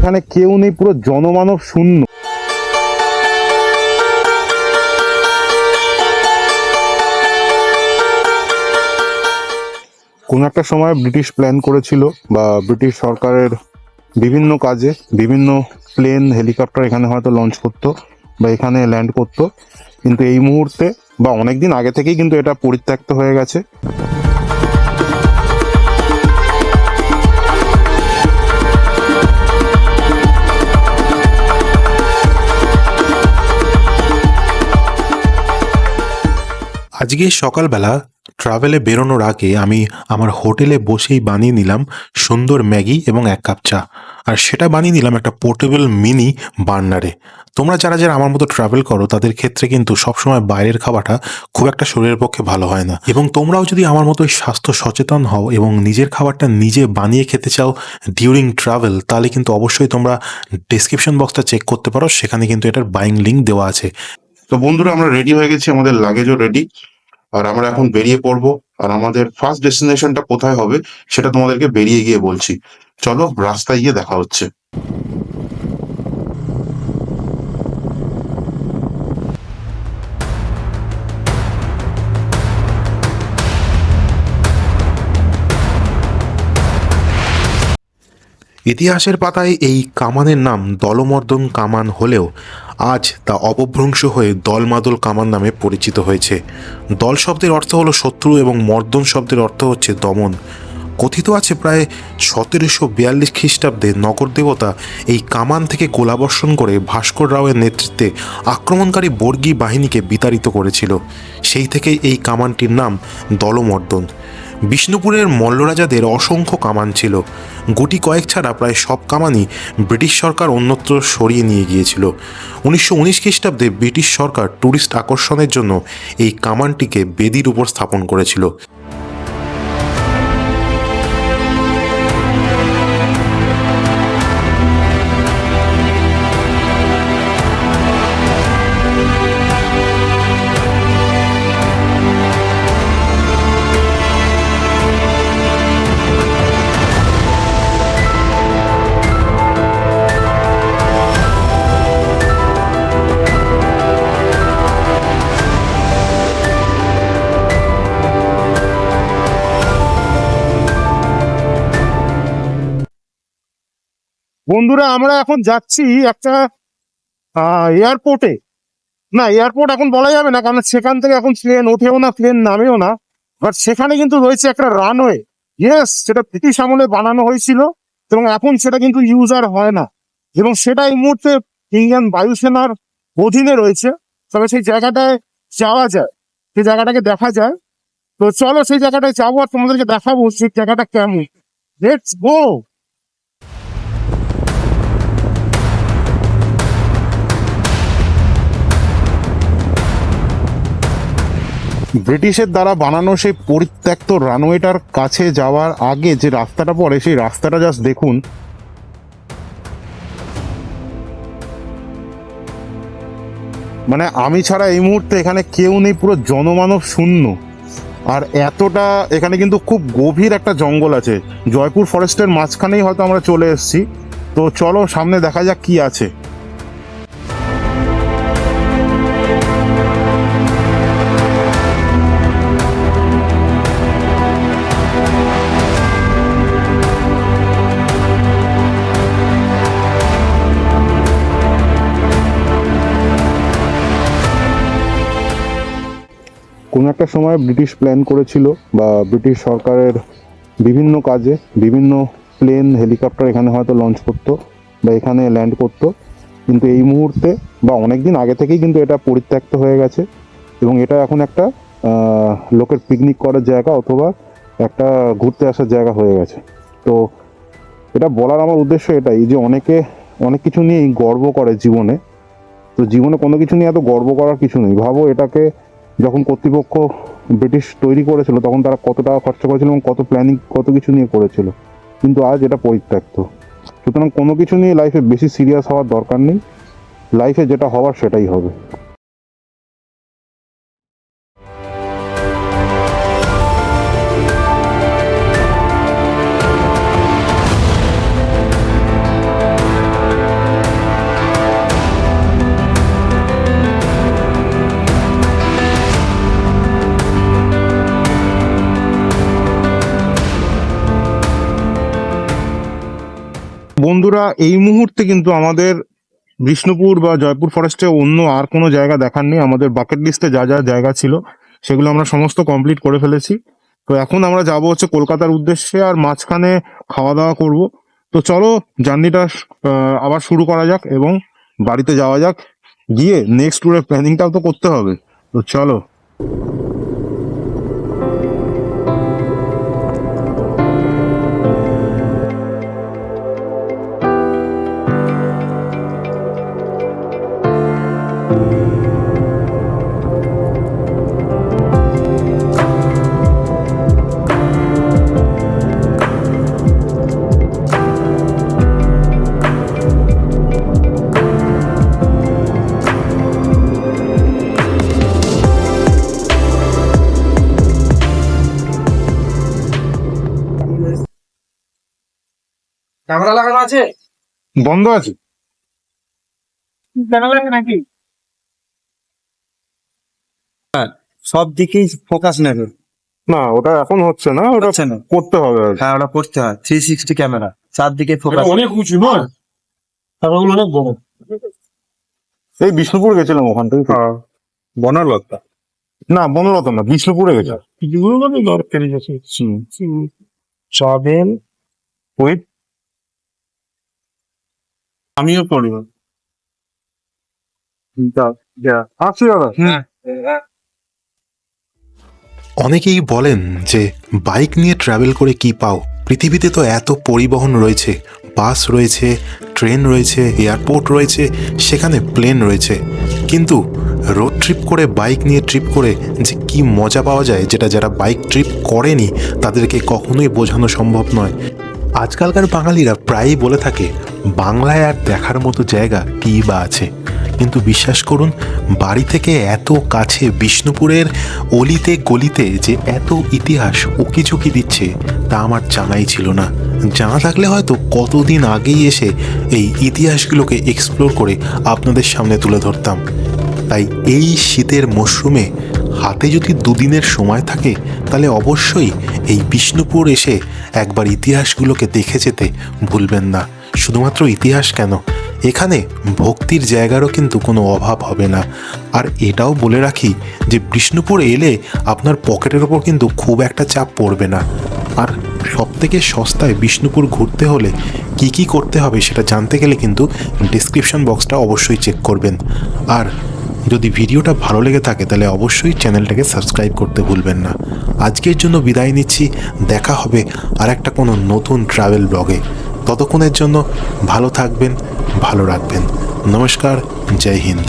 এখানে কেউ নেই, পুরো জনমানব শূন্য। কোনো একটা সময় ব্রিটিশ প্ল্যান করেছিল, বা ব্রিটিশ সরকারের বিভিন্ন কাজে বিভিন্ন প্লেন হেলিকপ্টার এখানে হয়তো লঞ্চ করতো বা এখানে ল্যান্ড করতো, কিন্তু এই মুহূর্তে বা অনেক দিন আগে থেকেই কিন্তু এটা পরিত্যক্ত হয়ে গেছে। আজকে সকালবেলা ট্রাভেলে বেরোনোর আগে আমি আমার হোটেলে বসেই বানিয়ে নিলাম সুন্দর ম্যাগি এবং এক কাপ চা, আর সেটা বানিয়ে নিলাম একটা পোর্টেবল মিনি বার্নারে। তোমরা যারা যারা আমার মতো ট্রাভেল করো তাদের ক্ষেত্রে কিন্তু সবসময় বাইরের খাবারটা খুব একটা শরীরের পক্ষে ভালো হয় না, এবং তোমরাও যদি আমার মতো স্বাস্থ্য সচেতন হও এবং নিজের খাবারটা নিজে বানিয়ে খেতে চাও ডিউরিং ট্রাভেল, তাহলে কিন্তু অবশ্যই তোমরা ডেসক্রিপশন বক্সটা চেক করতে পারো, সেখানে কিন্তু এটার বাইং লিঙ্ক দেওয়া আছে। তো বন্ধুরা, আমরা রেডি হয়ে গেছি, আমাদের লাগেজও রেডি, আর আমরা এখন বেরিয়ে পড়বো। আর আমাদের ফার্স্ট ডেস্টিনেশনটা কোথায় হবে সেটা তোমাদেরকে বেরিয়ে গিয়ে বলছি। চলো, রাস্তায় গিয়ে দেখা হচ্ছে। ইতিহাসের পাতায় এই কামানের নাম দলমর্দন কামান হলেও আজ তা অপভ্রংশ হয়ে দলমাদল কামান নামে পরিচিত হয়েছে। দল শব্দের অর্থ হলো শত্রু এবং মর্দন শব্দের অর্থ হচ্ছে দমন। কথিত আছে প্রায় 1742 খ্রিস্টাব্দে নগর দেবতা এই কামান থেকে গোলাবর্ষণ করে ভাস্কর রাওয়ের নেতৃত্বে আক্রমণকারী বর্গী বাহিনীকে বিতাড়িত করেছিল। সেই থেকেই এই কামানটির নাম দলমর্দন। বিষ্ণুপুরের মল্লরাজাদের অসংখ্য কামান ছিল। গুটি কয়েক ছাড়া প্রায় সব কামানই ব্রিটিশ সরকার অন্যত্র সরিয়ে নিয়ে গিয়েছিল। 1919 খ্রিস্টাব্দে ব্রিটিশ সরকার ট্যুরিস্ট আকর্ষণের জন্য এই কামানটিকে বেদির উপর স্থাপন করেছিল। বন্ধুরা, আমরা এখন যাচ্ছি একটা এয়ারপোর্টে। না, এয়ারপোর্ট এখন বলা যাবে না, কারণ সেখান থেকে এখন প্লেন ওঠেও না, প্লেন নামেও না। বাট সেখানে কিন্তু রয়েছে একটা রানওয়ে। ইয়েস, সেটা ব্রিটিশ আমলে বানানো হয়েছিল এবং এখন সেটা কিন্তু ইউজ আর হয় না, এবং সেটা এই মুহূর্তে ইন্ডিয়ান বায়ুসেনার অধীনে রয়েছে। তবে সেই জায়গাটায় যাওয়া যায়, সেই জায়গাটাকে দেখা যায়। তো চলো সেই জায়গাটায় যাবো আর তোমাদেরকে দেখাবো সেই জায়গাটা কেমন। Let's go. ব্রিটিশের দ্বারা বানানো সেই পরিত্যক্ত রানওয়েটার কাছে যাওয়ার আগে যে রাস্তাটা পড়ে, সেই রাস্তাটা জাস্ট দেখুন। মানে আমি ছাড়া এই মুহূর্তে এখানে কেউ নেই, পুরো জনমানব শূন্য। আর এতটা এখানে কিন্তু খুব গভীর একটা জঙ্গল আছে। জয়পুর ফরেস্টের মাঝখানেই হয়তো আমরা চলে এসেছি। তো চলো সামনে দেখা যাক কি আছে। কোনো একটা সময় ব্রিটিশ প্ল্যান করেছিল, বা ব্রিটিশ সরকারের বিভিন্ন কাজে বিভিন্ন প্লেন হেলিকপ্টার এখানে হয়তো লঞ্চ করতো বা এখানে ল্যান্ড করতো, কিন্তু এই মুহূর্তে বা অনেক দিন আগে থেকেই কিন্তু এটা পরিত্যক্ত হয়ে গেছে, এবং এটা এখন একটা লোকের পিকনিক করার জায়গা অথবা একটা ঘুরতে আসার জায়গা হয়ে গেছে। তো এটা বলার আমার উদ্দেশ্য এটাই যে অনেকে অনেক কিছু নিয়েই গর্ব করে জীবনে। তো জীবনে কোনো কিছু নিয়ে এত গর্ব করার কিছু নেই। ভাবো, এটাকে যখন কর্তৃপক্ষ ব্রিটিশ তৈরি করেছিল তখন তারা কত টাকা খরচা করেছিল এবং কত প্ল্যানিং, কত কিছু নিয়ে করেছিল, কিন্তু আজ এটা পরিত্যক্ত। সুতরাং কোনো কিছু নিয়ে লাইফে বেশি সিরিয়াস হওয়ার দরকার নেই। লাইফে যেটা হওয়ার সেটাই হবে। বন্ধুরা এই মুহূর্তে কিন্তু আমাদের বিষ্ণুপুর বা জয়পুর ফরেস্টে অন্য আর কোনো জায়গা দেখার নেই। আমাদের বাকেট লিস্টে যা যা জায়গা ছিল সেগুলো আমরা সমস্ত কমপ্লিট করে ফেলেছি। তো এখন আমরা যাব হচ্ছে কলকাতার উদ্দেশ্যে, আর মাঝখানে খাওয়া দাওয়া করব। তো চলো জার্নিটা আবার শুরু করা যাক এবং বাড়িতে যাওয়া যাক। গিয়ে নেক্সট ট্যুরের প্ল্যানিংটাও তো করতে হবে। তো চলো। ক্যামেরা লাগানো আছে? বন্ধ আছে? ক্যামেরা লাগে নাকি? সব দিকেই ফোকাস নেবে। না, ওটা এখন হচ্ছে না, ওটা হচ্ছে না। করতে হবে আর কি। হ্যাঁ, ওটা করতে হয়। 360 ক্যামেরা, চারদিকে ফোকাস। অনেক উঁচু নয়, টাকাগুলো অনেক বড়। এই বিষ্ণুপুর গেছিলাম ওখান থেকে। বনলতা না, বনরত না, বিষ্ণুপুরে গেছিলাম। যেগুলো মানে দরকারি আছে, ট্রাভেল উইথ আমিও করি আসছি দাদা। অনেকেই বলেন যে বাইক নিয়ে ট্রাভেল করে কি পাও? পৃথিবীতে তো এত পরিবহন রয়েছে, বাস রয়েছে, ট্রেন রয়েছে, এয়ারপোর্ট রয়েছে, সেখানে প্লেন রয়েছে, কিন্তু রোড ট্রিপ করে বাইক নিয়ে ট্রিপ করে যে কি মজা পাওয়া যায়, যেটা যারা বাইক ট্রিপ করেনি তাদেরকে কখনোই বোঝানো সম্ভব নয়। আজকালকার বাঙালিরা প্রায়ই বলে থাকে বাংলায় আর দেখার মতো জায়গা কী বা আছে, কিন্তু বিশ্বাস করুন বাড়ি থেকে এত কাছে বিষ্ণুপুরের অলিতে গলিতে যে এত ইতিহাস উকিঝুঁকি দিচ্ছে তা আমার জানাই ছিল না। জানা থাকলে হয়তো কতদিন আগেই এসে এই ইতিহাসগুলোকে এক্সপ্লোর করে আপনাদের সামনে তুলে ধরতাম। তাই এই শীতের মরশুমে হাতে যদি দুদিনের সময় থাকে তাহলে অবশ্যই এই বিষ্ণুপুর এসে একবার ইতিহাসগুলোকে দেখে যেতে ভুলবেন না। শুধুমাত্র ইতিহাস কেন, এখানে ভক্তির জায়গারও কিন্তু কোনো অভাব হবে না। আর এটাও বলে রাখি যে বিষ্ণুপুর এলে আপনার পকেটের ওপর কিন্তু খুব একটা চাপ পড়বে না। আর সবথেকে সস্তায় বিষ্ণুপুর ঘুরতে হলে কি কি করতে হবে সেটা জানতে গেলে কিন্তু ডিসক্রিপশন বক্সটা অবশ্যই চেক করবেন। আর যদি ভিডিওটা ভালো লেগে থাকে তাহলে অবশ্যই চ্যানেলটাকে সাবস্ক্রাইব করতে ভুলবেন না। আজকের জন্য বিদায় নিচ্ছি, দেখা হবে আর একটা কোনো নতুন ট্রাভেল ব্লগে। ততক্ষণের জন্য ভালো থাকবেন, ভালো রাখবেন। নমস্কার, জয় হিন্দ।